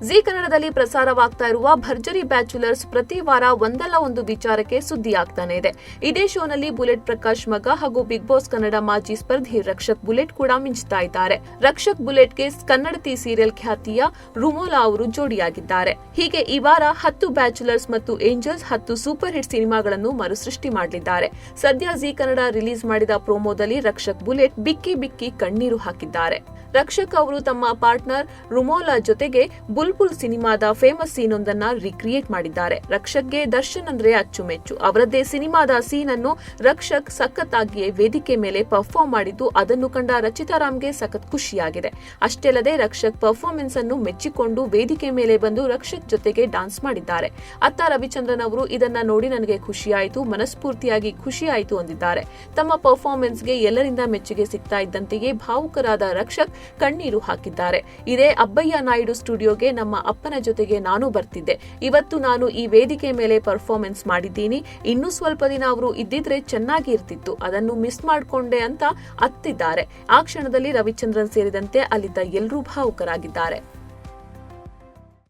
G ಕನ್ನಡದಲ್ಲಿ ಪ್ರಸಾರವಾಗ್ತಾ ಇರುವ ಭರ್ಜರಿ ಬ್ಯಾಚುಲರ್ಸ್ ಪ್ರತಿ ವಾರ ಒಂದಲ್ಲ ಒಂದು ವಿಚಾರಕ್ಕೆ ಸುದ್ದಿಯಾಗ್ತಾನೆ ಇದೆ. ಇದೇ ಶೋನಲ್ಲಿ ಬುಲೆಟ್ ಪ್ರಕಾಶ್ ಮಗ ಹಾಗೂ ಬಿಗ್ ಬಾಸ್ ಕನ್ನಡ ಮಾಜಿ ಸ್ಪರ್ಧಿ ರಕ್ಷಕ್ ಬುಲೆಟ್ ಕೂಡ ಮಿಂಚ್ತಾ ಇದ್ದಾರೆ. ರಕ್ಷಕ್ ಬುಲೆಟ್ಗೆ ಕನ್ನಡತಿ ಸೀರಿಯಲ್ ಖ್ಯಾತಿಯ ರುಮೋಲಾ ಅವರು ಜೋಡಿಯಾಗಿದ್ದಾರೆ. ಹೀಗೆ ಈ ವಾರ 10 ಬ್ಯಾಚುಲರ್ಸ್ ಮತ್ತು ಏಂಜಲ್ಸ್ 10 ಸೂಪರ್ ಹಿಟ್ ಸಿನಿಮಾಗಳನ್ನು ಮರುಸೃಷ್ಟಿ ಮಾಡಲಿದ್ದಾರೆ. ಸದ್ಯ ಜಿ ಕನ್ನಡ ರಿಲೀಸ್ ಮಾಡಿದ ಪ್ರೋಮೋದಲ್ಲಿ ರಕ್ಷಕ್ ಬುಲೆಟ್ ಬಿಕ್ಕಿ ಬಿಕ್ಕಿ ಕಣ್ಣೀರು ಹಾಕಿದ್ದಾರೆ. ರಕ್ಷಕ್ ಅವರು ತಮ್ಮ ಪಾರ್ಟ್ನರ್ ರುಮೋಲಾ ಜೊತೆಗೆ ಬುಲ್ಬುಲ್ ಸಿನಿಮಾದ ಫೇಮಸ್ ಸೀನ್ ಒಂದನ್ನ ರಿಕ್ರಿಯೇಟ್ ಮಾಡಿದ್ದಾರೆ. ರಕ್ಷಕ್ಗೆ ದರ್ಶನ್ ಅಂದ್ರೆ ಅಚ್ಚುಮೆಚ್ಚು. ಅವರದ್ದೇ ಸಿನಿಮಾದ ಸೀನ್ ಅನ್ನು ರಕ್ಷಕ್ ಸಖತ್ತಾಗಿಯೇ ವೇದಿಕೆ ಮೇಲೆ ಪರ್ಫಾರ್ಮ್ ಮಾಡಿದ್ದು ಅದನ್ನು ಕಂಡ ರಚಿತಾರಾಮ್ಗೆ ಸಖತ್ ಖುಷಿಯಾಗಿದೆ. ಅಷ್ಟೇ ಅಲ್ಲದೆ ರಕ್ಷಕ್ ಪರ್ಫಾರ್ಮೆನ್ಸ್ ಅನ್ನು ಮೆಚ್ಚಿಕೊಂಡು ವೇದಿಕೆ ಮೇಲೆ ಬಂದು ರಕ್ಷಕ್ ಜೊತೆಗೆ ಡಾನ್ಸ್ ಮಾಡಿದ್ದಾರೆ. ಅತ್ತ ರವಿಚಂದ್ರನ್ ಅವರು ಇದನ್ನ ನೋಡಿ ನನಗೆ ಖುಷಿಯಾಯಿತು, ಮನಸ್ಫೂರ್ತಿಯಾಗಿ ಖುಷಿಯಾಯಿತು ಅಂದಿದ್ದಾರೆ. ತಮ್ಮ ಪರ್ಫಾರ್ಮೆನ್ಸ್ಗೆ ಎಲ್ಲರಿಂದ ಮೆಚ್ಚುಗೆ ಸಿಗ್ತಾ ಇದ್ದಂತೆಯೇ ಭಾವುಕರಾದ ರಕ್ಷಕ್ ಕಣ್ಣೀರು ಹಾಕಿದ್ದಾರೆ. ಇದೇ ಅಬ್ಬಯ್ಯ ನಾಯ್ಡು ಸ್ಟುಡಿಯೋಗೆ ನಮ್ಮ ಅಪ್ಪನ ಜೊತೆಗೆ ನಾನು ಬರ್ತಿದ್ದೆ. ಇವತ್ತು ನಾನು ಈ ವೇದಿಕೆ ಮೇಲೆ ಪರ್ಫಾರ್ಮೆನ್ಸ್ ಮಾಡಿದ್ದೀನಿ. ಇನ್ನೂ ಸ್ವಲ್ಪ ದಿನ ಅವರು ಇದ್ದಿದ್ರೆ ಚೆನ್ನಾಗಿ ಇರ್ತಿತ್ತು. ಅದನ್ನು ಮಿಸ್ ಮಾಡ್ಕೊಂಡೆ ಅಂತ ಅತ್ತಿದ್ದಾರೆ. ಆ ಕ್ಷಣದಲ್ಲಿ ರವಿಚಂದ್ರನ್ ಸೇರಿದಂತೆ ಅಲ್ಲಿದ್ದ ಎಲ್ಲರೂ ಭಾವುಕರಾಗಿದ್ದಾರೆ.